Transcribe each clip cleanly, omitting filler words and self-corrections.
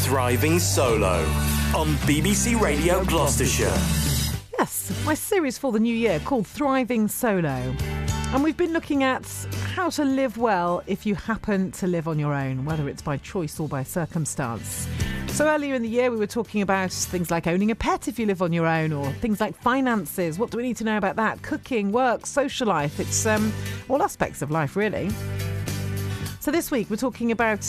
Thriving Solo on BBC Radio Gloucestershire. Yes, my series for the new year called Thriving Solo. And we've been looking at how to live well if you happen to live on your own, whether it's by choice or by circumstance. So earlier in the year, we were talking about things like owning a pet if you live on your own, or things like finances. What do we need to know about that? Cooking, work, social life. It's all aspects of life, really. So this week, we're talking about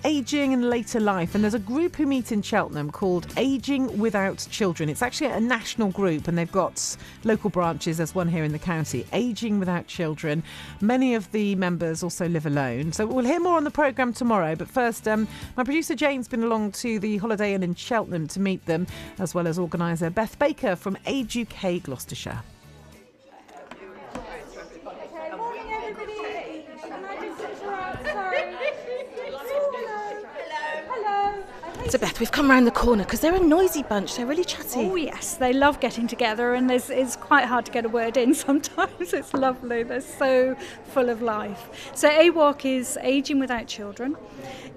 ageing and later life. And there's a group who meet in Cheltenham called Ageing Without Children. It's actually a national group, and they've got local branches. There's one here in the county, Ageing Without Children. Many of the members also live alone. So we'll hear more on the programme tomorrow. But first, my producer Jane's been along to the Holiday Inn in Cheltenham to meet them, as well as organiser Beth Baker from Age UK Gloucestershire. So Beth, we've come round the corner because they're a noisy bunch. They're really chatty. Oh yes, they love getting together, and it's quite hard to get a word in sometimes. It's lovely. They're so full of life. So AWOC is Ageing Without Children.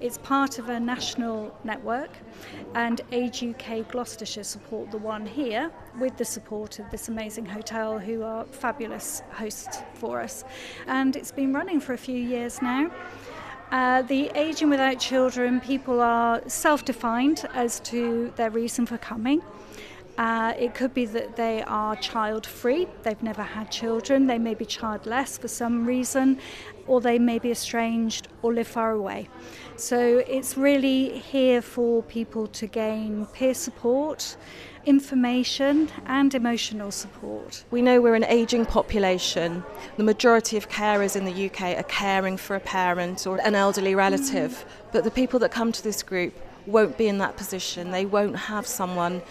It's part of a national network, and Age UK Gloucestershire support the one here with the support of this amazing hotel, who are fabulous hosts for us. And it's been running for a few years now. The Ageing Without Children people are self-defined as to their reason for coming. It could be that they are child-free, they've never had children, they may be childless for some reason, or they may be estranged or live far away. So it's really here for people to gain peer support, information and emotional support. We know we're an ageing population. The majority of carers in the UK are caring for a parent or an elderly relative, but the people that come to this group won't be in that position. They won't have someone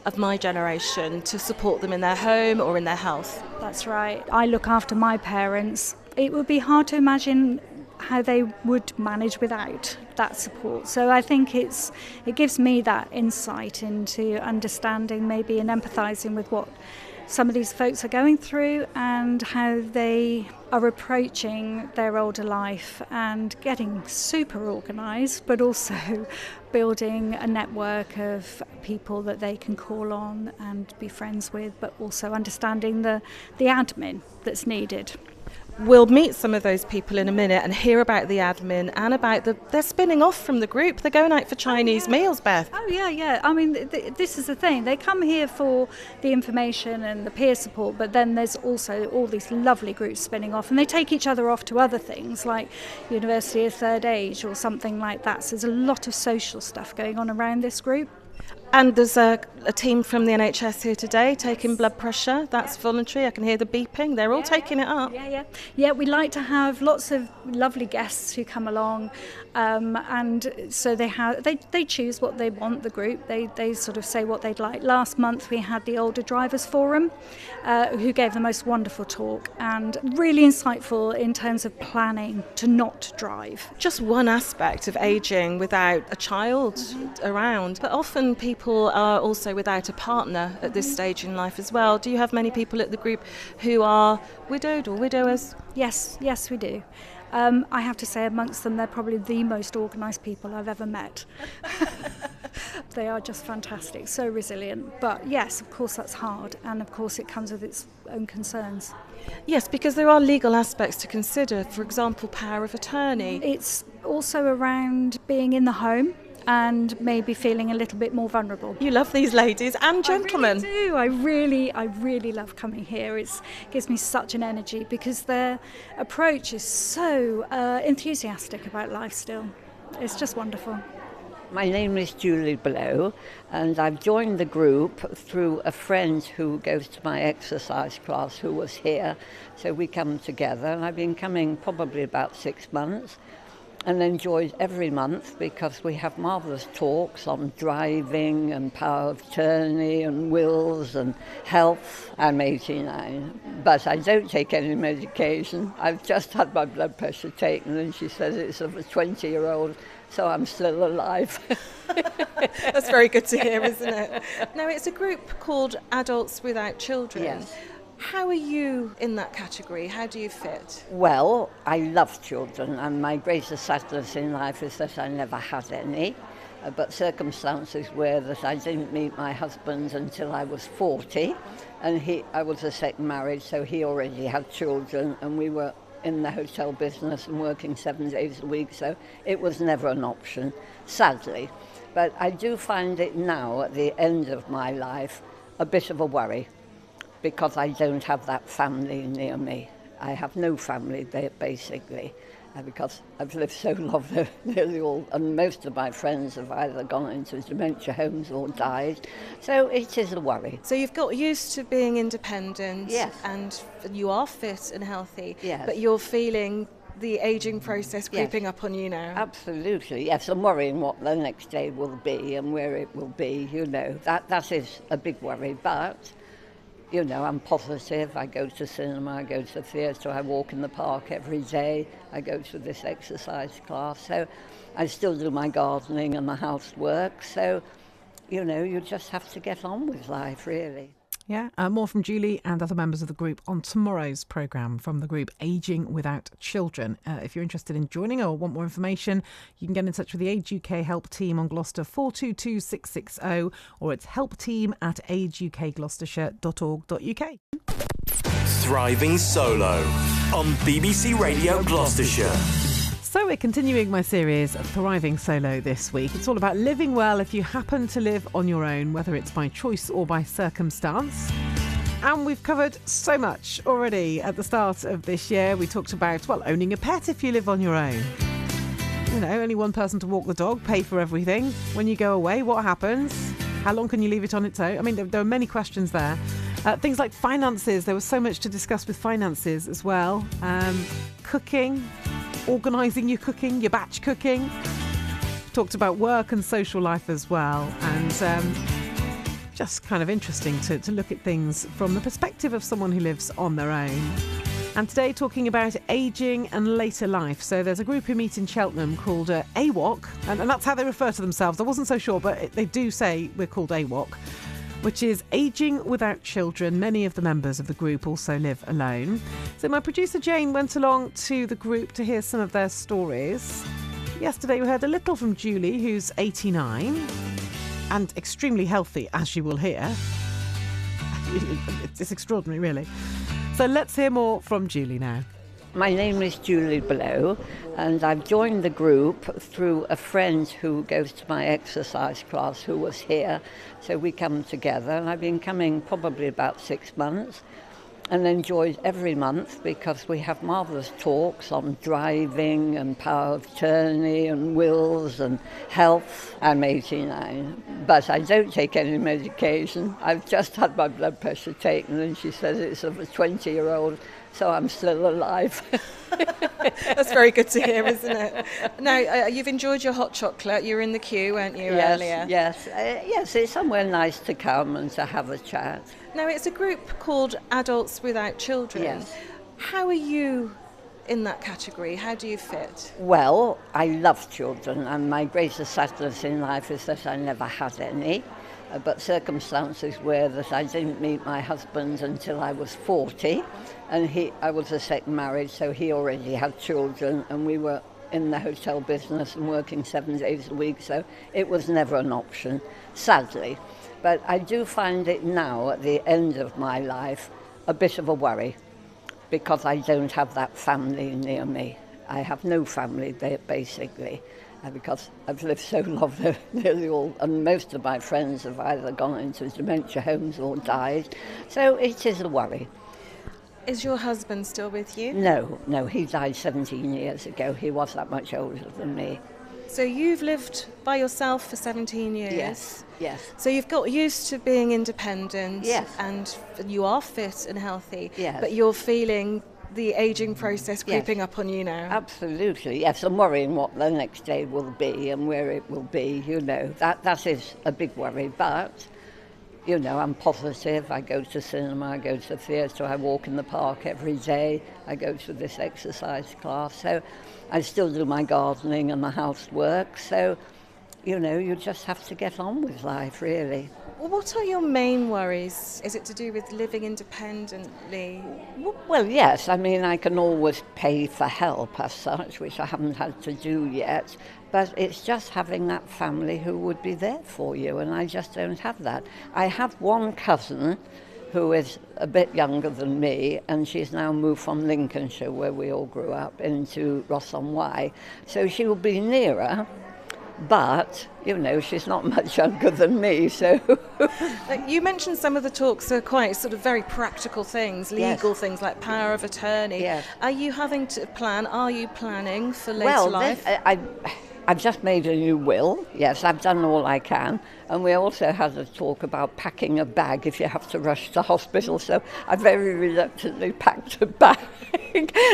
of my generation to support them in their home or in their health. That's right. I look after my parents. It would be hard to imagine how they would manage without that support. So I think it gives me that insight into understanding maybe and empathising with what some of these folks are going through and how they are approaching their older life and getting super organised, but also building a network of people that they can call on and be friends with, but also understanding the admin that's needed. We'll meet some of those people in a minute and hear about the admin and about they're spinning off from the group. They're going out for Chinese meals, Beth. Oh, yeah. I mean, this is the thing. They come here for the information and the peer support, but then there's also all these lovely groups spinning off, and they take each other off to other things like University of Third Age or something like that. So there's a lot of social stuff going on around this group. And there's a team from the NHS here today taking blood pressure. That's voluntary. I can hear the beeping. They're all taking it up. Yeah, we like to have lots of lovely guests who come along, and so they choose what they want, the group. They sort of say what they'd like. Last month we had the Older Drivers Forum, who gave the most wonderful talk and really insightful in terms of planning to not drive. Just one aspect of ageing without a child around, but often people are also without a partner at this stage in life as well. Do you have many people at the group who are widowed or widowers? Yes, we do. I have to say, amongst them, they're probably the most organised people I've ever met. They are just fantastic, so resilient. But yes, of course, that's hard. And of course, it comes with its own concerns. Yes, because there are legal aspects to consider. For example, power of attorney. It's also around being in the home and maybe feeling a little bit more vulnerable. You love these ladies and gentlemen. I really do. I really love coming here. It gives me such an energy because their approach is so enthusiastic about life still. It's just wonderful. My name is Julie Blow, and I've joined the group through a friend who goes to my exercise class who was here. So we come together, and I've been coming probably about 6 months. And enjoyed every month because we have marvellous talks on driving and power of attorney and wills and health. I'm 89, but I don't take any medication. I've just had my blood pressure taken, and she says it's of a 20-year-old, so I'm still alive. That's very good to hear, isn't it? Now, it's a group called Adults Without Children. Yes. How are you in that category? How do you fit? Well, I love children, and my greatest sadness in life is that I never had any. but circumstances were that I didn't meet my husband until I was 40, and I was a second marriage, so he already had children, and we were in the hotel business and working 7 days a week, so it was never an option, sadly. But I do find it now, at the end of my life, a bit of a worry, because I don't have that family near me. I have no family there, basically, because I've lived so long, nearly all, and most of my friends have either gone into dementia homes or died, so it is a worry. So you've got used to being independent, yes, and you are fit and healthy, yes, but you're feeling the ageing process creeping yes, up on you now. Absolutely, yes. I'm worrying what the next day will be and where it will be, That is a big worry, but, I'm positive. I go to cinema, I go to theatre, I walk in the park every day, I go to this exercise class, so I still do my gardening and my housework, so, you just have to get on with life, really. Yeah, more from Julie and other members of the group on tomorrow's programme from the group Ageing Without Children. If you're interested in joining or want more information, you can get in touch with the Age UK Help Team on Gloucester 422 660, or it's helpteam@ageukgloucestershire.org.uk. Thriving Solo on BBC Radio Gloucestershire. So we're continuing my series of Thriving Solo this week. It's all about living well if you happen to live on your own, whether it's by choice or by circumstance. And we've covered so much already at the start of this year. We talked about, owning a pet if you live on your own. Only one person to walk the dog, pay for everything. When you go away, what happens? How long can you leave it on its own? I mean, there are many questions there. Things like finances. There was so much to discuss with finances as well. Cooking. Organising your cooking, your batch cooking. Talked about work and social life as well, and just kind of interesting to look at things from the perspective of someone who lives on their own. And today talking about ageing and later life. So there's a group who meet in Cheltenham called AWOC, and that's how they refer to themselves. I wasn't so sure, but they do say we're called AWOC, which is Ageing Without Children. Many of the members of the group also live alone. So my producer Jane went along to the group to hear some of their stories. Yesterday we heard a little from Julie, who's 89 and extremely healthy, as you will hear. It's extraordinary, really. So let's hear more from Julie now. My name is Julie Blow, and I've joined the group through a friend who goes to my exercise class who was here. So we come together, and I've been coming probably about 6 months and enjoyed every month because we have marvellous talks on driving and power of attorney and wills and health. I'm 89, but I don't take any medication. I've just had my blood pressure taken, and she says it's of a 20-year-old. So I'm still alive. That's very good to hear, isn't it? Now, you've enjoyed your hot chocolate. You were in the queue, weren't you, earlier? Yes, it's somewhere nice to come and to have a chat. Now, it's a group called Adults Without Children. Yes. How are you in that category? How do you fit? Well, I love children, and my greatest sadness in life is that I never had any. But circumstances were that I didn't meet my husband until I was 40, and I was a second marriage, so he already had children, and we were in the hotel business and working 7 days a week, so it was never an option, sadly. But I do find it now, at the end of my life, a bit of a worry, because I don't have that family near me. I have no family there, basically. Because I've lived so long, nearly all, and most of my friends have either gone into dementia homes or died, so it is a worry. Is your husband still with you? No, he died 17 years ago. He was that much older than me. So you've lived by yourself for 17 years? Yes. So you've got used to being independent, yes, and you are fit and healthy, yes, but you're feeling the ageing process creeping up on you now. Absolutely, yes. I'm worrying what the next day will be and where it will be, That is a big worry, but, I'm positive. I go to cinema, I go to theatre, I walk in the park every day, I go to this exercise class, so I still do my gardening and my housework, so, you just have to get on with life, really. Well, what are your main worries? Is it to do with living independently? Well, yes. I mean, I can always pay for help as such, which I haven't had to do yet. But it's just having that family who would be there for you, and I just don't have that. I have one cousin who is a bit younger than me, and she's now moved from Lincolnshire, where we all grew up, into Ross-on-Wye. So she will be nearer. But, she's not much younger than me, so... You mentioned some of the talks are quite sort of very practical things, legal things like power of attorney. Yes. Are you planning for later life? I've just made a new will. Yes, I've done all I can. And we also had a talk about packing a bag if you have to rush to hospital. So I very reluctantly packed a bag,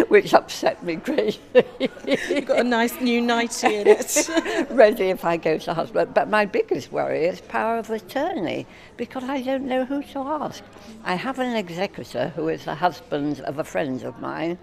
which upset me greatly. You've got a nice new nightie in it. Ready if I go to hospital. But my biggest worry is power of attorney, because I don't know who to ask. I have an executor who is the husband of a friend of mine,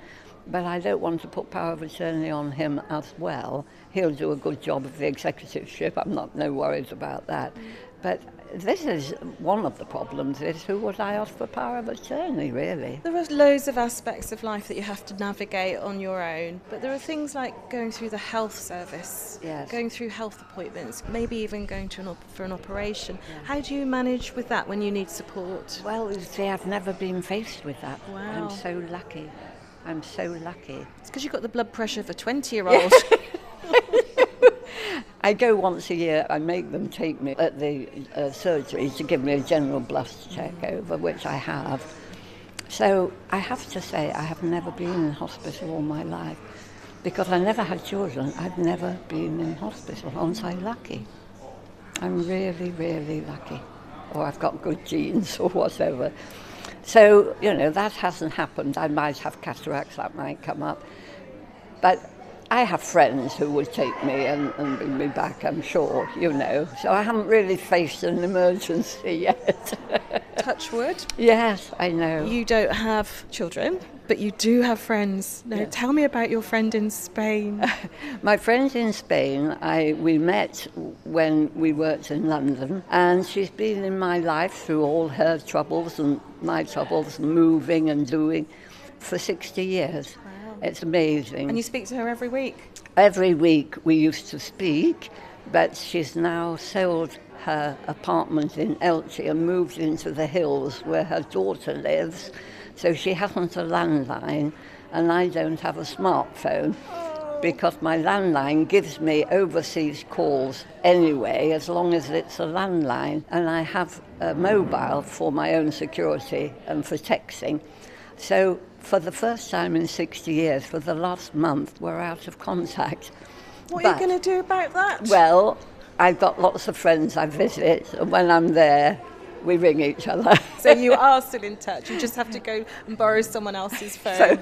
but I don't want to put power of attorney on him as well. He'll do a good job of the executiveship. I'm no worries about that. But this is one of the problems, is who would I ask for power of attorney, really? There are loads of aspects of life that you have to navigate on your own, but there are things like going through the health service, going through health appointments, maybe even going for an operation. Yeah. How do you manage with that when you need support? Well, you see, I've never been faced with that. Wow. I'm so lucky. It's because you've got the blood pressure of a 20-year-old. I go once a year. I make them take me at the surgery to give me a general blood check over, which I have. So I have to say I have never been in hospital all my life. Because I never had children, I've never been in hospital. Aren't I lucky? I'm really, really lucky. Or I've got good genes or whatever. So, that hasn't happened. I might have cataracts, that might come up. But I have friends who would take me and bring me back, I'm sure, So I haven't really faced an emergency yet. Touch wood. Yes, I know. You don't have children, but you do have friends. Now, tell me about your friend in Spain. My friend in Spain, we met when we worked in London, and she's been in my life through all her troubles and my troubles, moving and doing, for 60 years. Wow. It's amazing. And you speak to her every week? Every week we used to speak, but she's now sold her apartment in Elche and moved into the hills where her daughter lives. So she hasn't a landline, and I don't have a smartphone, because my landline gives me overseas calls anyway, as long as it's a landline. And I have a mobile for my own security and for texting. So for the first time in 60 years, for the last month, we're out of contact. What are you going to do about that? Well, I've got lots of friends I visit, and when I'm there, we ring each other. So you are still in touch. You just have to go and borrow someone else's phone.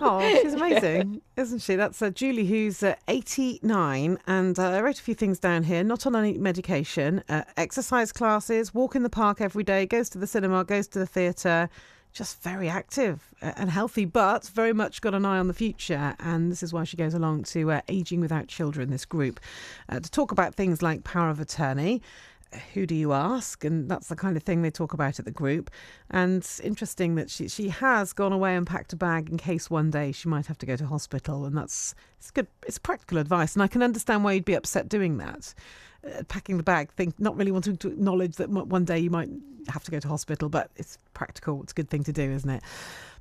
Oh, she's amazing, isn't she? That's Julie, who's 89, and I wrote a few things down here. Not on any medication, exercise classes, walk in the park every day, goes to the cinema, goes to the theatre. Just very active and healthy, but very much got an eye on the future. And this is why she goes along to Ageing Without Children, this group, to talk about things like power of attorney. Who do you ask? And that's the kind of thing they talk about at the group. And it's interesting that she has gone away and packed a bag in case one day she might have to go to hospital. And it's good. It's practical advice. And I can understand why you'd be upset doing that. Packing the bag, not really wanting to acknowledge that one day you might have to go to hospital, but it's practical. It's a good thing to do, isn't it?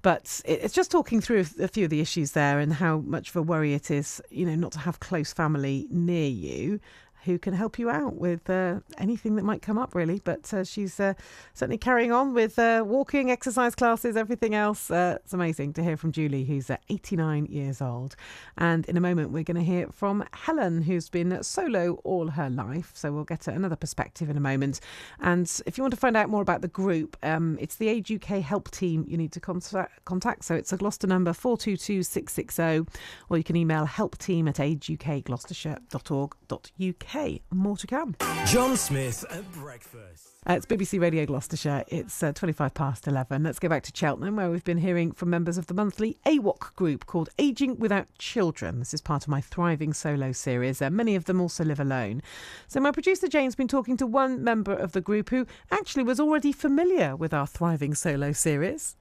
But it's just talking through a few of the issues there and how much of a worry it is, not to have close family near you who can help you out with anything that might come up, really. But she's certainly carrying on with walking, exercise classes, everything else. It's amazing to hear from Julie, who's 89 years old. And in a moment, we're going to hear from Helen, who's been solo all her life. So we'll get another perspective in a moment. And if you want to find out more about the group, it's the Age UK help team you need to contact. So it's a Gloucester number 422660, or you can email helpteam@ageukgloucestershire.org.uk. hey, more to come. John Smith at breakfast. It's BBC Radio Gloucestershire. It's 25 past 11. Let's go back to Cheltenham, where we've been hearing from members of the monthly AWOC group called Ageing Without Children. This is part of my Thriving Solo series. Many of them also live alone. So my producer Jane's been talking to one member of the group who actually was already familiar with our Thriving Solo series.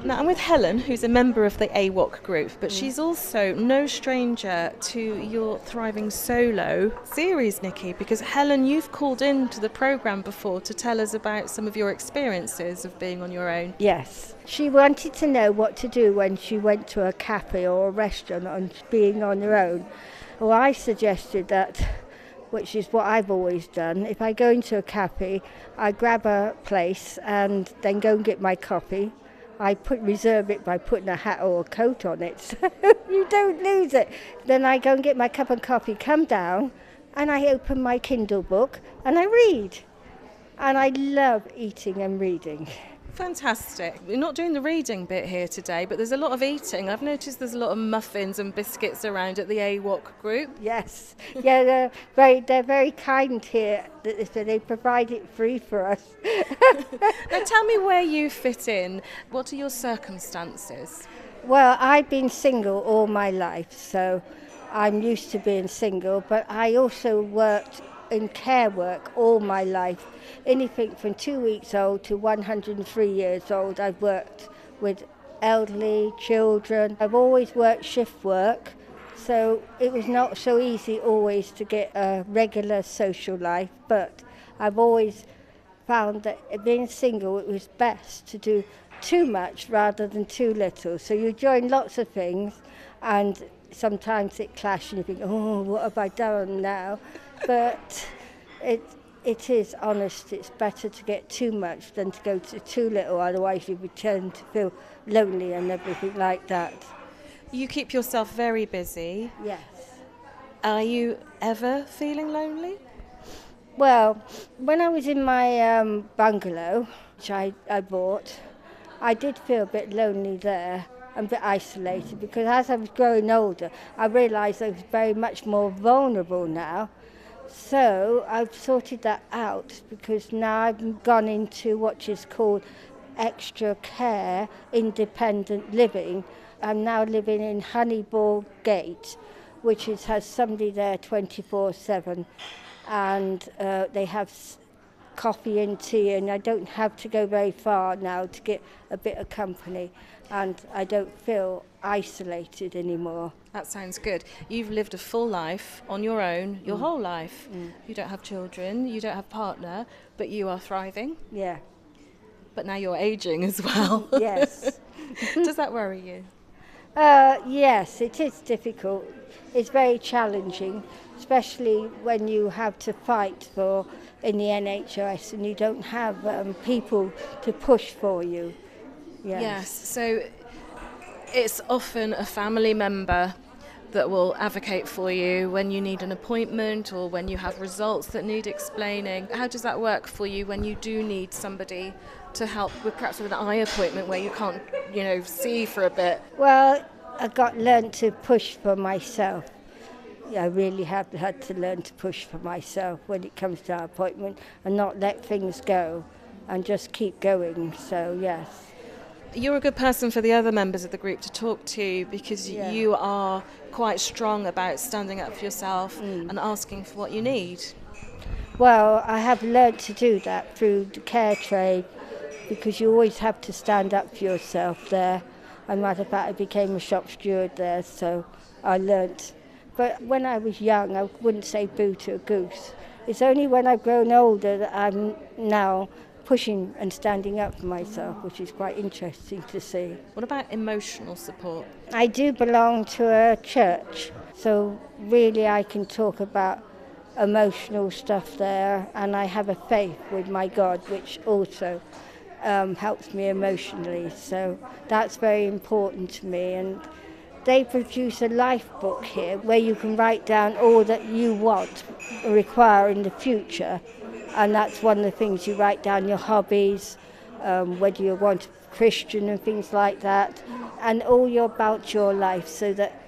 Now, I'm with Helen, who's a member of the AWOC group, but she's also no stranger to your Thriving Solo series, Nikki, because Helen, you've called in to the programme before to tell us about some of your experiences of being on your own. Yes. She wanted to know what to do when she went to a cafe or a restaurant and being on her own. Well, I suggested that, which is what I've always done. If I go into a cafe, I grab a place and then go and get my coffee. I reserve it by putting a hat or a coat on it, so you don't lose it. Then I go and get my cup of coffee, come down, and I open my Kindle book and I read. And I love eating and reading. Fantastic. We're not doing the reading bit here today, but there's a lot of eating. I've noticed there's a lot of muffins and biscuits around at the AWOC group. Yes. Yeah, they're very kind here. So they provide it free for us. Now tell me where you fit in. What are your circumstances? Well, I've been single all my life, so I'm used to being single, but I also worked in care work all my life. Anything from 2 weeks old to 103 years old, I've worked with elderly, children. I've always worked shift work, so it was not so easy always to get a regular social life, but I've always found that being single, it was best to do too much rather than too little. So you join lots of things and sometimes it clashes and you think, oh, what have I done now? But it is honest, it's better to get too much than to go to too little, otherwise you would tend to feel lonely and everything like that. You keep yourself very busy. Yes. Are you ever feeling lonely? Well, when I was in my bungalow, which I bought, I did feel a bit lonely there and a bit isolated, because as I was growing older, I realised I was very much more vulnerable now. So I've sorted that out, because now I've gone into what is called extra care, independent living. I'm now living in Honeyball Gate, which has somebody there 24/7, and they have coffee and tea, and I don't have to go very far now to get a bit of company, and I don't feel isolated anymore. That sounds good. You've lived a full life on your own, your whole life. You don't have children, you don't have partner, but you are thriving. Yeah. But now you're ageing as well. Yes. Does that worry you? Yes, it is difficult. It's very challenging, especially when you have to fight in the NHS and you don't have people to push for you. Yes, so it's often a family member that will advocate for you when you need an appointment or when you have results that need explaining. How does that work for you when you do need somebody to help with perhaps with an eye appointment where you can't, see for a bit? Well, I learned to push for myself. I really have had to learn to push for myself when it comes to our appointment and not let things go and just keep going. So, yes. You're a good person for the other members of the group to talk to, because you are quite strong about standing up for yourself and asking for what you need. Well, I have learned to do that through the care trade, because you always have to stand up for yourself there. And matter of fact, I became a shop steward there, so I learnt. But when I was young, I wouldn't say boo to a goose. It's only when I've grown older that I'm now pushing and standing up for myself, which is quite interesting to see. What about emotional support? I do belong to a church, so really I can talk about emotional stuff there, and I have a faith with my God, which also helps me emotionally, so that's very important to me. And they produce a life book here where you can write down all that you want or require in the future, and that's one of the things you write down: your hobbies, whether you want Christian and things like that, and all about your life, so that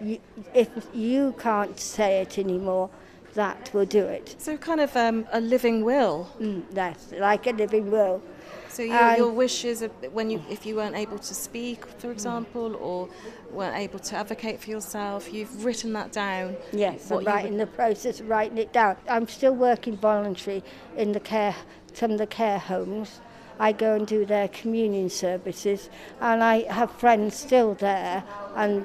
if you can't say it anymore, that will do it. So kind of a living will. That's like a living will. So your wishes, if you weren't able to speak, for example, or weren't able to advocate for yourself, you've written that down. Yes, I'm right in the process of writing it down. I'm still working voluntary in some of the care homes. I go and do their communion services, and I have friends still there, and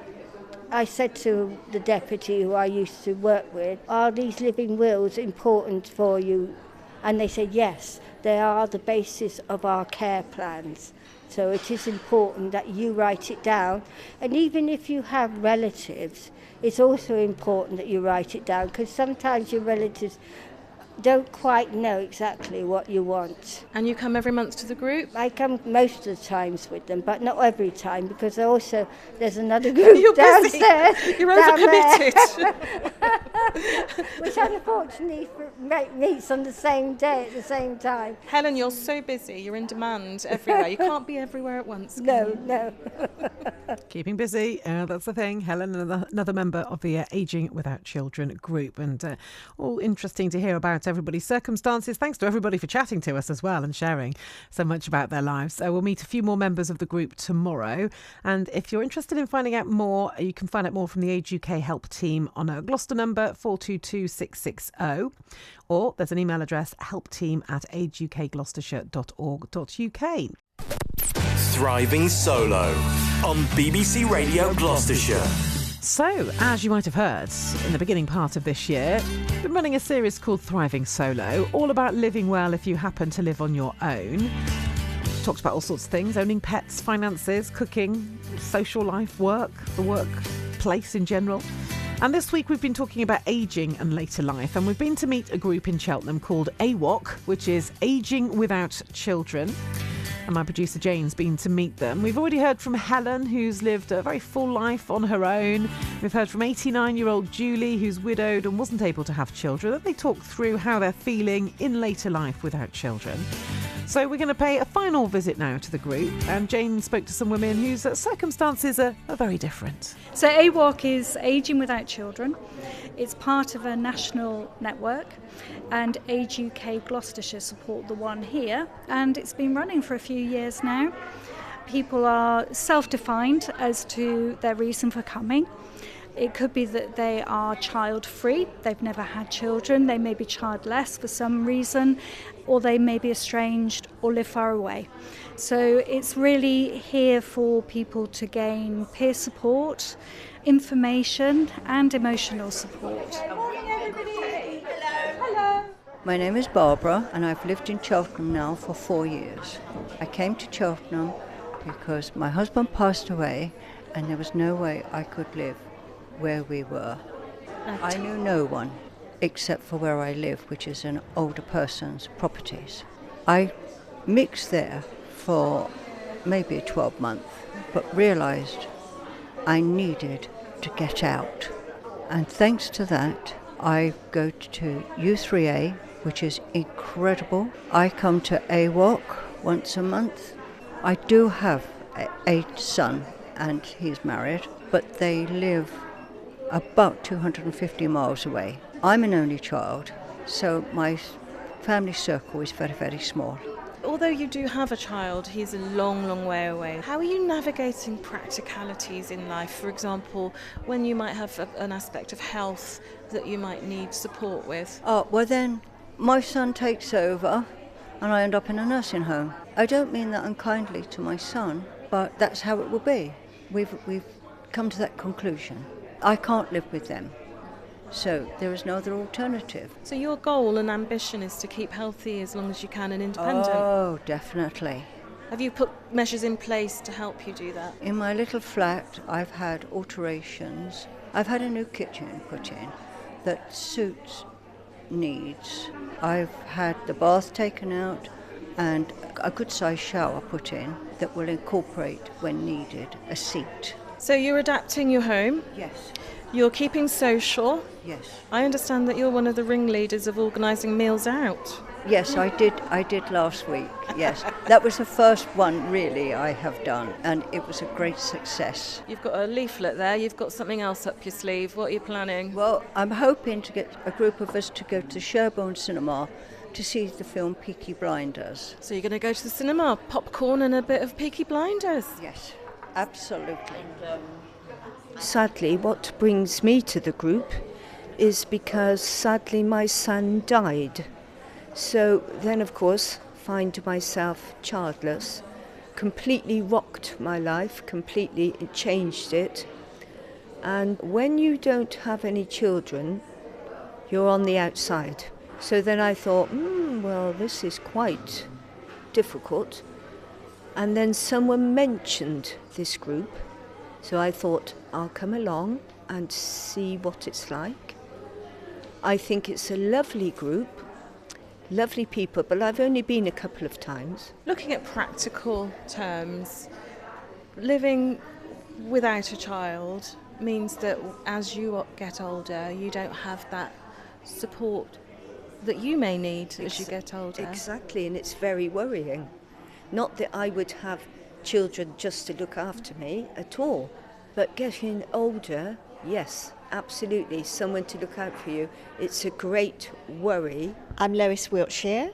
I said to the deputy who I used to work with, are these living wills important for you? And they said, yes, they are the basis of our care plans. So it is important that you write it down. And even if you have relatives, it's also important that you write it down, because sometimes your relatives don't quite know exactly what you want. And you come every month to the group? I come most of the times with them, but not every time, because there's another group downstairs. You're overcommitted. Which unfortunately meets on the same day at the same time. Helen, you're so busy. You're in demand everywhere. You can't be everywhere at once. No. Keeping busy, that's the thing. Helen, another member of the Ageing Without Children group, and all interesting to hear about everybody's circumstances. Thanks to everybody for chatting to us as well and sharing so much about their lives. We'll meet a few more members of the group tomorrow, and if you're interested in finding out more, you can find out more from the Age UK help team on a Gloucester number 422660, or there's an email address helpteam@ageukgloucestershire.org.uk. Thriving Solo on BBC Radio Gloucestershire. So, as you might have heard in the beginning part of this year, we've been running a series called Thriving Solo, all about living well if you happen to live on your own. Talked about all sorts of things: owning pets, finances, cooking, social life, work, the workplace in general. And this week we've been talking about ageing and later life, and we've been to meet a group in Cheltenham called AWOC, which is Ageing Without Children. And my producer Jane's been to meet them. We've already heard from Helen, who's lived a very full life on her own. We've heard from 89-year-old Julie, who's widowed and wasn't able to have children. They talk through how they're feeling in later life without children. So we're going to pay a final visit now to the group, and Jane spoke to some women whose circumstances are very different. So AWOC is Ageing Without Children. It's part of a national network, and Age UK Gloucestershire support the one here, and it's been running for a few years now. People are self-defined as to their reason for coming. It could be that they are child-free, they've never had children, they may be childless for some reason, or they may be estranged or live far away. So it's really here for people to gain peer support, information and emotional support. Good morning, everybody. Hello. My name is Barbara, and I've lived in Cheltenham now for 4 years. I came to Cheltenham because my husband passed away and there was no way I could live where we were. I knew no one except for where I live, which is an older person's properties. I mixed there for maybe 12 months, but realised I needed to get out. And thanks to that, I go to U3A, which is incredible. I come to AWOC once a month. I do have a son, and he's married, but they live about 250 miles away. I'm an only child, so my family circle is very, very small. Although you do have a child, he's a long, long way away. How are you navigating practicalities in life? For example, when you might have an aspect of health that you might need support with? Well then, my son takes over and I end up in a nursing home. I don't mean that unkindly to my son, but that's how it will be. We've come to that conclusion. I can't live with them, so there is no other alternative. So your goal and ambition is to keep healthy as long as you can and independent? Oh, definitely. Have you put measures in place to help you do that? In my little flat, I've had alterations. I've had a new kitchen put in that suits needs. I've had the bath taken out and a good-sized shower put in that will incorporate, when needed, a seat. So you're adapting your home? Yes. You're keeping social? Yes. I understand that you're one of the ringleaders of organising meals out. Yes, I did last week, yes. That was the first one, really, I have done, and it was a great success. You've got a leaflet there, you've got something else up your sleeve. What are you planning? Well, I'm hoping to get a group of us to go to Sherborne Cinema to see the film Peaky Blinders. So you're going to go to the cinema, popcorn and a bit of Peaky Blinders? Yes, absolutely. Sadly, what brings me to the group is because sadly my son died. So then, of course, find myself childless. Completely rocked my life, completely changed it. And when you don't have any children, you're on the outside. So then I thought, well, this is quite difficult. And then someone mentioned this group. So I thought, I'll come along and see what it's like. I think it's a lovely group, lovely people, but I've only been a couple of times. Looking at practical terms, living without a child means that as you get older, you don't have that support that you may need as you get older. Exactly, and it's very worrying. Not that I would have children just to look after me at all, but getting older, yes, absolutely, someone to look out for you. It's a great worry. I'm Lois Wiltshire,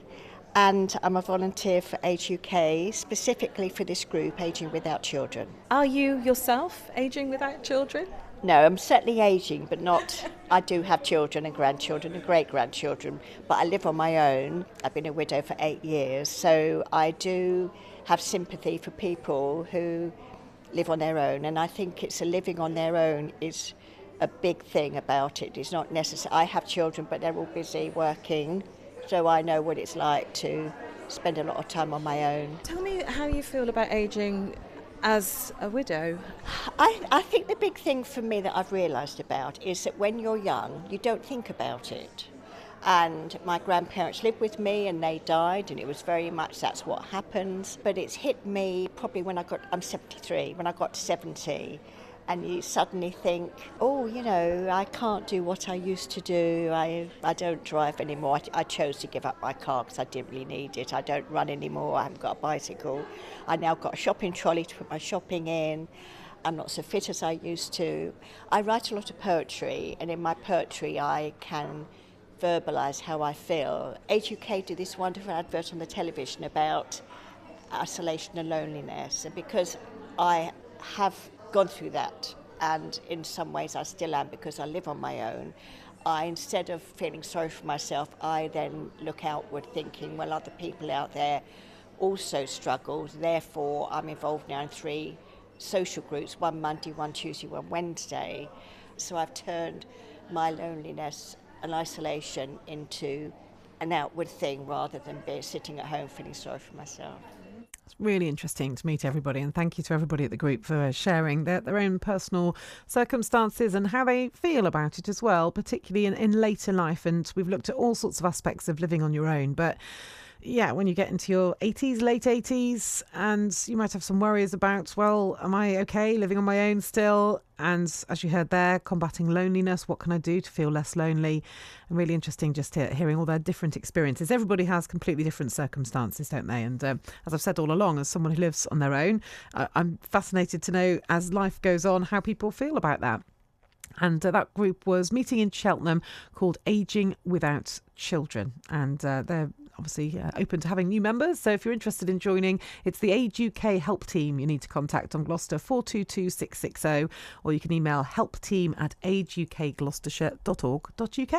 and I'm a volunteer for Age UK, specifically for this group, Ageing Without Children. Are you yourself ageing without children? No, I'm certainly ageing, but not. I do have children and grandchildren and great-grandchildren, but I live on my own. I've been a widow for 8 years, so I do have sympathy for people who live on their own, and I think it's a living on their own is a big thing about it. It's not necessary. I have children, but they're all busy working, so I know what it's like to spend a lot of time on my own. Tell me how you feel about ageing as a widow. I think the big thing for me that I've realised about is that when you're young, you don't think about it. And my grandparents lived with me and they died, and it was very much that's what happens. But it's hit me probably I'm 73, when I got to 70. And you suddenly think, oh, you know, I can't do what I used to do. I don't drive anymore. I chose to give up my car because I didn't really need it. I don't run anymore. I haven't got a bicycle. I now got a shopping trolley to put my shopping in. I'm not so fit as I used to. I write a lot of poetry, and in my poetry I can verbalise how I feel. Age UK did this wonderful advert on the television about isolation and loneliness, and because I have gone through that, and in some ways I still am because I live on my own, instead of feeling sorry for myself, I then look outward thinking, well, other people out there also struggle, therefore I'm involved now in 3 social groups, one Monday, one Tuesday, one Wednesday. So I've turned my loneliness and isolation into an outward thing rather than sitting at home feeling sorry for myself. It's really interesting to meet everybody, and thank you to everybody at the group for sharing their own personal circumstances and how they feel about it as well, particularly in later life. And we've looked at all sorts of aspects of living on your own, but yeah, when you get into your 80s, late 80s, and you might have some worries about, well, am I okay living on my own still? And as you heard there, combating loneliness, what can I do to feel less lonely? And really interesting just hearing all their different experiences. Everybody has completely different circumstances, don't they? And as I've said all along, as someone who lives on their own, I'm fascinated to know, as life goes on, how people feel about that. And that group was meeting in Cheltenham called Ageing Without Children. And they're obviously open to having new members. So if you're interested in joining, it's the Age UK help team you need to contact on Gloucester 422660, or you can email helpteam@ageukgloucestershire.org.uk.